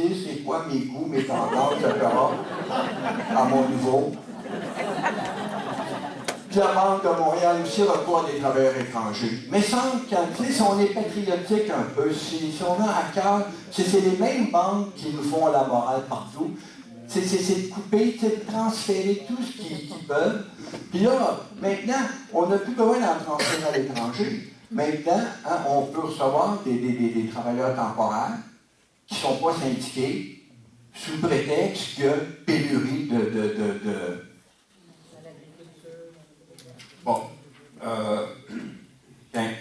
dire c'est quoi mes goûts, mes tendances, etc. à mon niveau. Puis la Banque de Montréal aussi recourt à des travailleurs étrangers. Mais semble que, si on est patriotique un peu, si on a à cœur, c'est les mêmes banques qui nous font la morale partout. C'est de couper, de transférer tout ce qu'ils peuvent. Puis là, maintenant, on n'a plus besoin d'en transférer à l'étranger. Maintenant, hein, on peut recevoir des travailleurs temporaires qui ne sont pas syndiqués sous prétexte qu'il y a pénurie de... Bon. Tiens.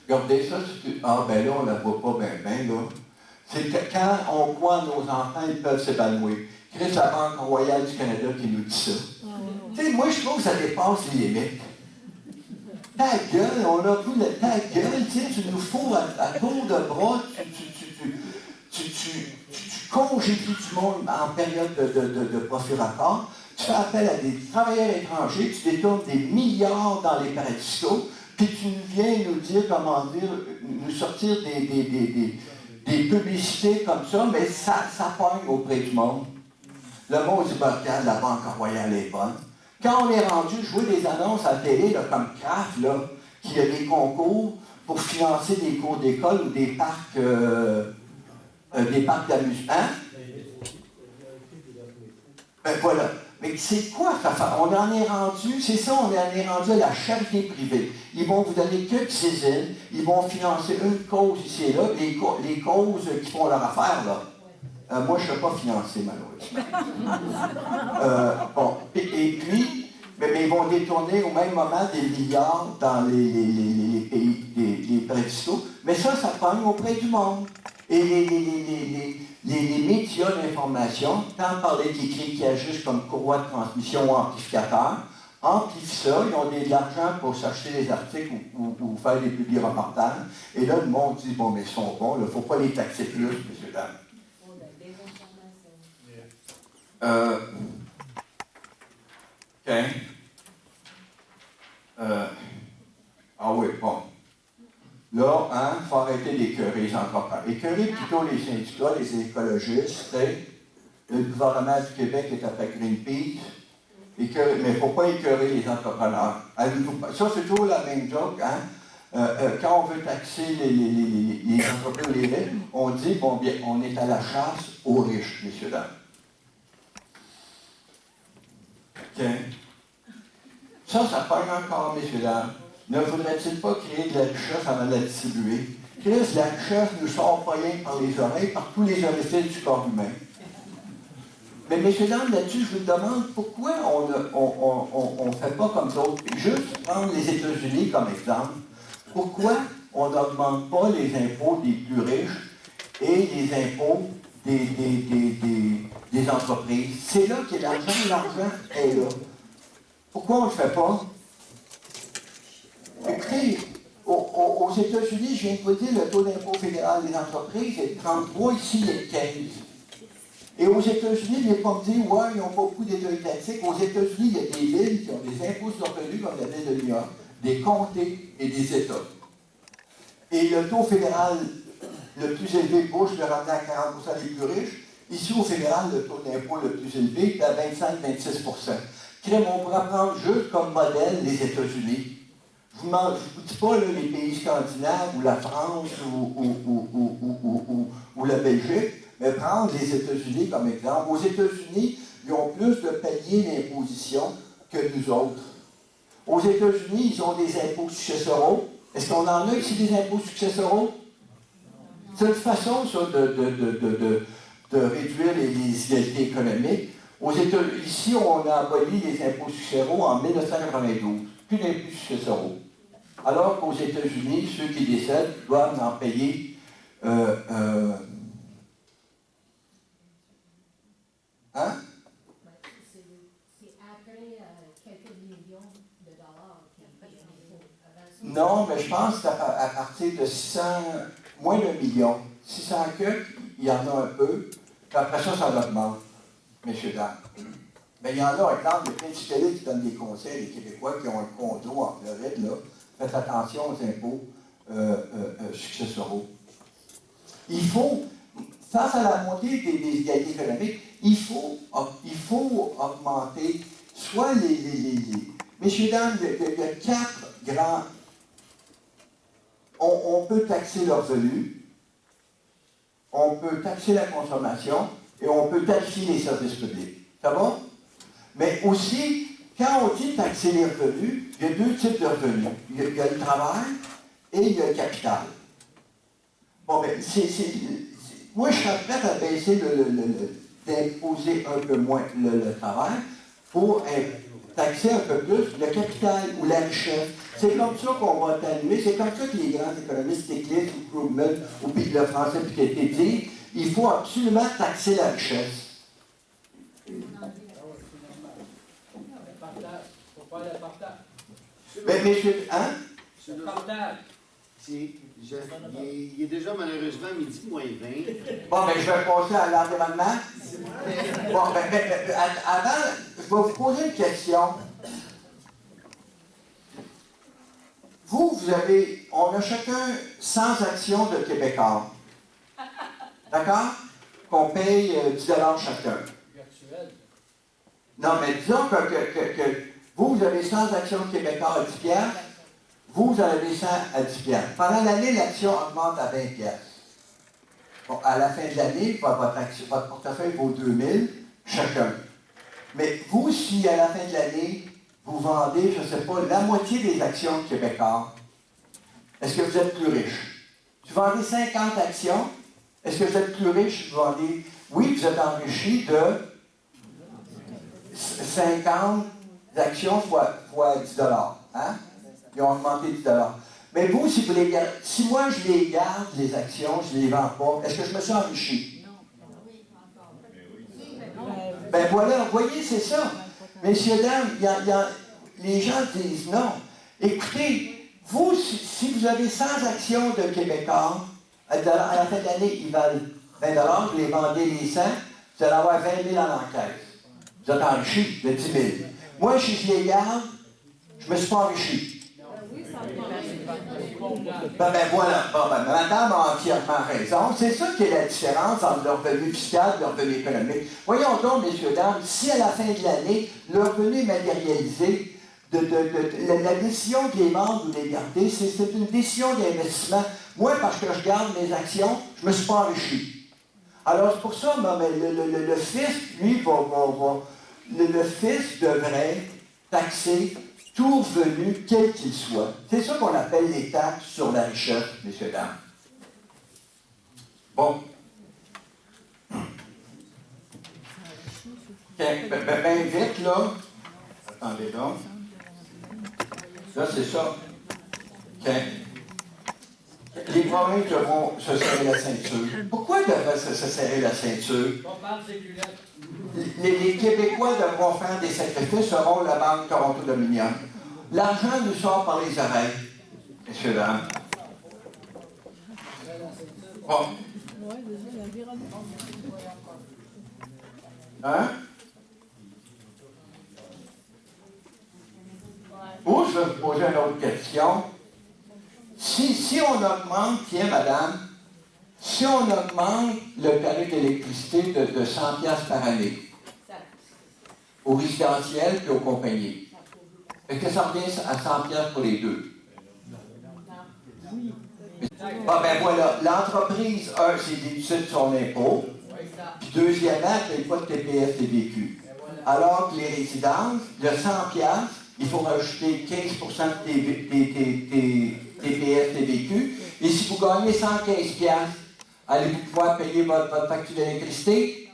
Regardez ça. Ah, ben là, on ne la voit pas bien, là. C'est que quand on croit à nos enfants, ils peuvent s'épanouir. C'est la Banque royale du Canada qui nous dit ça. Tu sais, moi, je trouve que ça dépasse les limites. Ta gueule, on a plus le ta gueule, tu sais, tu nous fous à tour de bras, tu congédies du monde en période de profit-rapport, tu fais appel à des travailleurs étrangers, tu détournes des milliards dans les paradis fiscaux, puis tu viens nous dire, comment dire, nous sortir des publicités comme ça, mais ça pogne auprès du monde. Le mot du podcast de la Banque royale est bonne. Quand on est rendu jouer des annonces à la télé, là, comme Kraft, là, qui a des concours pour financer des cours d'école ou des parcs d'amusement, ben voilà. Mais c'est quoi ça? On en est rendu, c'est ça, on en est rendu à la charité privée. Ils vont vous donner quelques saisines, ils vont financer une cause ici et là, les causes qui font leur affaire, là. Moi, je ne serais pas financé, malheureusement. Bon, et puis, mais ils vont détourner au même moment des milliards dans les pays, les paradis fiscaux. Mais ça pogne auprès du monde. Et les médias d'information, tant par les écrits qui agissent comme courroie de transmission ou amplificateur, amplifient ça, ils ont de l'argent pour s'acheter des articles ou faire des publi-reportages. Et là, le monde dit, bon, mais ils sont bons, il ne faut pas les taxer plus, messieurs, dames. OK. Ah oui, bon. Là, hein, il faut arrêter d'écœurer les entrepreneurs. Écœurer plutôt les syndicats, les écologistes, le gouvernement du Québec est après Greenpeace, mais il ne faut pas écœurer les entrepreneurs. Ça, c'est toujours la même joke, hein? Quand on veut taxer les entreprises, les riches, on dit, bon, bien, on est à la chasse aux riches, messieurs, dames. OK. Ça pogne encore, messieurs, dames. Ne faudrait-il pas créer de la richesse avant de la distribuer? Créer de la richesse ne sort pas rien par les oreilles, par tous les orifices du corps humain. Mais messieurs, dames, là-dessus, je vous demande pourquoi on ne fait pas comme d'autres. Juste prendre les États-Unis comme exemple. Pourquoi on n'augmente pas les impôts des plus riches et les impôts des entreprises? C'est là que l'argent est là. Pourquoi on ne le fait pas? Écoutez, aux États-Unis, je viens de vous dire, le taux d'impôt fédéral des entreprises est de 33, ici il est de 15. Et aux États-Unis, il n'est pas me dire, ouais, ils n'ont pas beaucoup d'États étatiques. Aux États-Unis, il y a des villes qui ont des impôts sur le revenu, comme la ville de New York, des comtés et des États. Et le taux fédéral le plus élevé, Bush le ramenait à 40% des plus riches. Ici, au fédéral, le taux d'impôt le plus élevé est à 25-26%. Crème, on pourrait prendre juste comme modèle les États-Unis. Je ne vous dis pas là, les pays scandinaves ou la France ou la Belgique, mais prendre les États-Unis comme exemple. Aux États-Unis, ils ont plus de paliers d'imposition que nous autres. Aux États-Unis, ils ont des impôts successoraux. Est-ce qu'on en a ici des impôts successoraux? C'est une façon, ça, de réduire les inégalités économiques. Ici, on a aboli les impôts successoraux en 1992. Plus d'impôts successoraux. Alors qu'aux États-Unis, ceux qui décèdent doivent en payer hein? C'est après quelques millions de dollars qui payent l'impôt. Non, mais je pense qu'à partir de 600, moins d'un million, 600 que, il y en a un peu, puis après ça, ça augmente, messieurs, dames. Mais il y en a, par exemple, il y a plein de télé qui donnent des conseils, les Québécois qui ont un condo en Floride, là, faites attention aux impôts successoraux. Il faut, face à la montée des inégalités économiques, il faut augmenter soit messieurs, dames, il y a 4 grands. On peut taxer leurs revenus, on peut taxer la consommation et on peut taxer les services publics. Ça va? Mais aussi, quand on dit taxer les revenus, il y a 2 types de revenus. Il y a le travail et il y a le capital. Bon, ben, moi, je serais prêt à baisser d'imposer un peu moins le travail pour taxer un peu plus le capital ou la richesse. C'est comme ça qu'on va atténuer. C'est comme ça que les grands économistes, Stiglitz ou Krugman ou le français Piketty disent il faut absolument taxer la richesse. Hein? Le partage. Il est déjà malheureusement midi moins 20. Bon, ben, je vais passer à l'environnement. Bon, ben, avant, je vais vous poser une question. Vous avez, on a chacun 100 actions de Québécois. D'accord? Qu'on paye 10 chacun. Non, mais disons que vous avez 100 actions de Québécois à 10 piastres. Vous en avez 100 à 10 piastres. Pendant l'année, l'action augmente à 20 piastres. Bon, à la fin de l'année, votre portefeuille vaut 2000 chacun. Mais vous, si à la fin de l'année, vous vendez, je ne sais pas, la moitié des actions de Québécois, est-ce que vous êtes plus riche? Si vous vendez 50 actions, est-ce que vous êtes plus riche? Vous vendez, oui, vous êtes enrichi de 50 actions fois 10 hein? Ils ont augmenté 10 $. Mais vous, si vous les gardez, si moi je les garde, les actions, je ne les vends pas, est-ce que je me suis enrichi? Ben voilà, vous voyez, c'est ça. Messieurs, dames, les gens disent non. Écoutez, vous, si vous avez 100 actions de Québécois, à la fin de l'année, ils valent 20 $, vous les vendez les 100, vous allez avoir 20 000 en encaisse. Vous êtes enrichi de 10 000. Moi, si je les garde, je ne me suis pas enrichi. Ben voilà, madame a entièrement raison. C'est ça qui est la différence entre le revenu fiscal et le revenu économique. Voyons donc, messieurs, dames, si à la fin de l'année, le revenu est matérialisé, la décision de les vendre ou de les garder, c'est une décision d'investissement. Moi, parce que je garde mes actions, je ne me suis pas enrichi. Alors, c'est pour ça, le fisc, lui, le fisc devrait taxer tout revenu, quel qu'il soit. C'est ça qu'on appelle les taxes sur la richesse, messieurs, dames. Bon. Ben vite, là. Attendez donc. Là, c'est ça. OK. Les provinces devront se serrer la ceinture. Pourquoi devraient se serrer la ceinture? On parle des culottes. Les Québécois devront faire des sacrifices selon la Banque Toronto Dominion. L'argent nous sort par les oreilles, messieurs, dames. Bon. Hein? Ou je vais vous poser une autre question. Si on augmente, tiens, madame, si on augmente le tarif d'électricité de 100 $ par année, aux résidentiels et aux compagnies, est-ce que ça revient à 100 $ pour les deux? Ah ben voilà, l'entreprise, c'est déduit de son impôt, puis deuxièmement, elle ne paye pas de TPS TVQ. Alors que les résidences, le 100 $, il faut rajouter 15 % de TPS TVQ. Et si vous gagnez 115 $, allez-vous pouvoir payer votre facture d'électricité?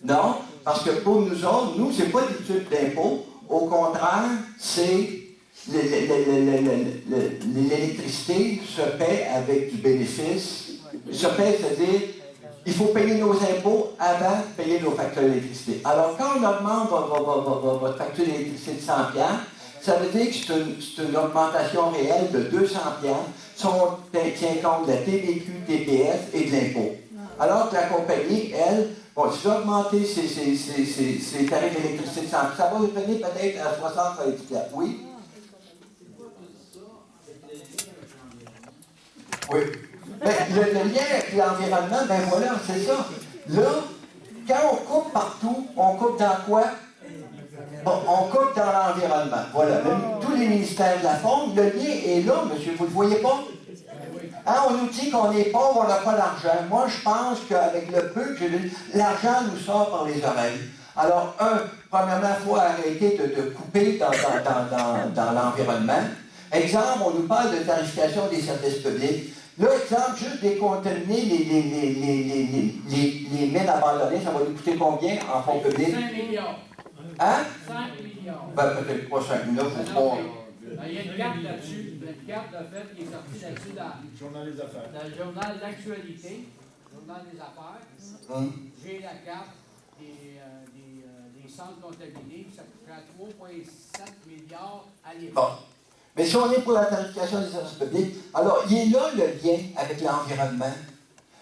Non, parce que pour nous autres, ce n'est pas d'étude d'impôt. Au contraire, c'est l'électricité se paie avec du bénéfice. Se paie, c'est-à-dire, il faut payer nos impôts avant de payer nos factures d'électricité. Alors, quand on augmente votre facture d'électricité de 100 $, ça veut dire que c'est une augmentation réelle de 200 $, si on tient compte de la TVQ, TPS et de l'impôt. Alors que la compagnie, elle, bon, si vous augmentez ses tarifs d'électricité de 100 $, ça va revenir peut-être à 70 $. Oui? Oui. Ben, le lien avec l'environnement, ben voilà, c'est ça. Là, quand on coupe partout, on coupe dans quoi? On coupe dans l'environnement. Voilà. Tous les ministères de la faune, le lien est là, monsieur, vous ne le voyez pas? Hein, on nous dit qu'on est pauvre, on n'a pas d'argent. Moi, je pense qu'avec le peu que j'ai lu, l'argent nous sort par les oreilles. Alors, premièrement, il faut arrêter de couper dans l'environnement. Exemple, on nous parle de tarification des services publics. Là, exemple, juste décontaminer les mines abandonnées, ça va nous coûter combien en fonds publics? 5 millions. Hein? 5 millions. Ben, peut-être pas 5 millions, il faut pas. Il y a une carte là-dessus, une carte de fait qui est sortie là-dessus dans le journal des affaires. Dans le journal d'actualité, le journal des affaires. J'ai la carte des centres comptabilisés, ça coûterait 3,7 milliards à l'époque. Bon. Mais si on est pour la tarification des services publics, alors il est là le lien avec l'environnement.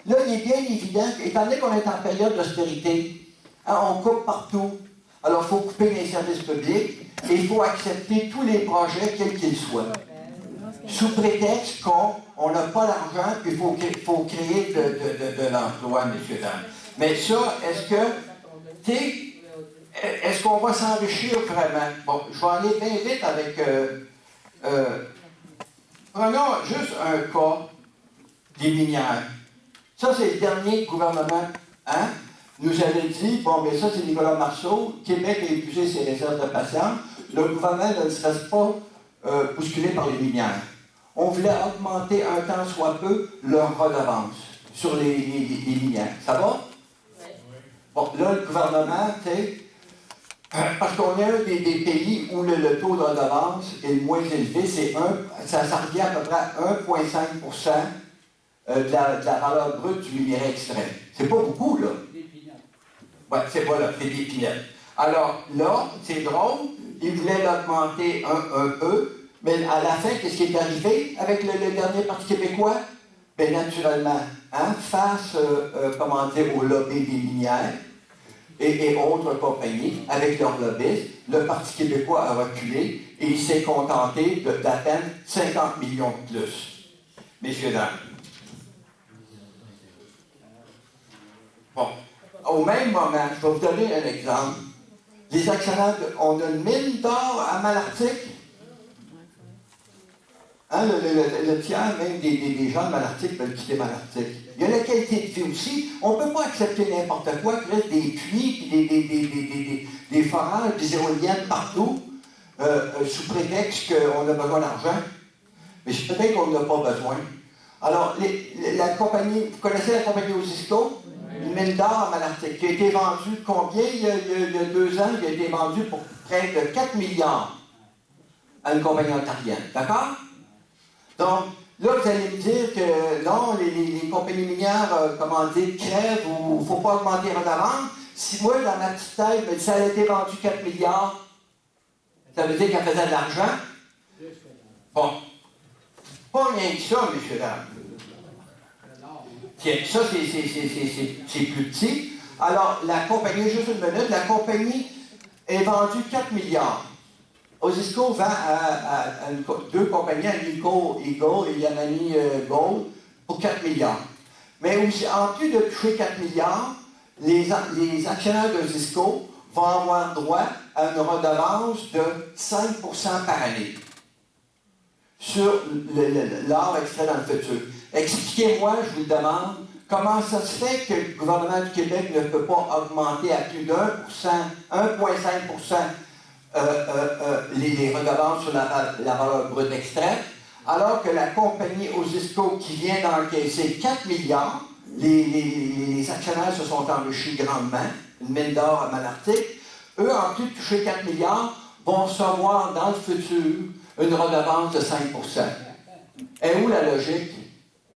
Là, il est bien évident qu'étant donné qu'on est en période d'austérité, hein, on coupe partout. Alors, il faut couper les services publics et il faut accepter tous les projets, quels qu'ils soient. Sous prétexte qu'on n'a pas l'argent et il faut créer de l'emploi, messieurs, dames. Mais ça, est-ce qu'on va s'enrichir vraiment? Bon, je vais aller bien vite avec... prenons juste un cas des minières. Ça, c'est le dernier gouvernement, hein? Nous avait dit, bon, mais ça, c'est Nicolas Marceau, Québec a épuisé ses réserves de patience, le gouvernement ne se reste pas bousculé par les minières. On voulait augmenter un tant soit peu leur redevance sur les minières. Ça va? Oui. Bon, là, le gouvernement, tu sais, parce qu'on est un des pays où le taux de redevance est le moins élevé, ça revient à peu près à 1,5% de la valeur brute du minerai extrait. C'est pas beaucoup, là. Oui, c'est pas là, c'est des pinettes. Alors là, c'est drôle, ils voulaient l'augmenter un peu, mais à la fin, qu'est-ce qui est arrivé avec le dernier Parti québécois? Bien, naturellement, hein, face, au lobby des minières et autres compagnies, avec leurs lobbyistes, le Parti québécois a reculé et il s'est contenté d'à peine 50 millions de plus. Messieurs, dames. Bon. Au même moment, je vais vous donner un exemple. Les actionnaires, on a une mine d'or à Malartic. Hein, le tiers même des gens de Malartic veulent quitter Malartic. Il y a la qualité de vie aussi. On ne peut pas accepter n'importe quoi, qu'il reste des puits, puis des forages, des éoliennes partout, sous prétexte qu'on a besoin d'argent. Mais peut-être qu'on n'en a pas besoin. Alors, la compagnie, vous connaissez la compagnie Osisko? Une mine d'or à Malartic, qui a été vendue combien il y a 2 ans? Il a été vendue pour près de 4 milliards à une compagnie ontarienne. D'accord? Donc, là, vous allez me dire que non, les compagnies minières, crèvent ou il ne faut pas augmenter les redevances. Si moi, dans ma petite tête, me dis ça a été vendu 4 milliards, ça veut dire qu'elle faisait de l'argent? Bon. Pas rien que ça, messieurs, dames. Tiens, ça, c'est plus petit. Alors, la compagnie, juste une minute, la compagnie est vendue 4 milliards. Osisko vend à 2 compagnies, à Nico Eagle et Yamani Gold, pour 4 milliards. Mais aussi, en plus de toucher 4 milliards, les actionnaires d'Osisko vont avoir droit à une redevance de 5% par année sur l'or extrait dans le futur. Expliquez-moi, je vous le demande, comment ça se fait que le gouvernement du Québec ne peut pas augmenter à plus d'1%, 1,5% les redevances sur la valeur brute extraite, alors que la compagnie Osisko qui vient d'encaisser 4 milliards, les actionnaires se sont enrichis grandement, une mine d'or à Malartic, eux, en plus de toucher 4 milliards, vont recevoir dans le futur une redevance de 5%. Et où la logique?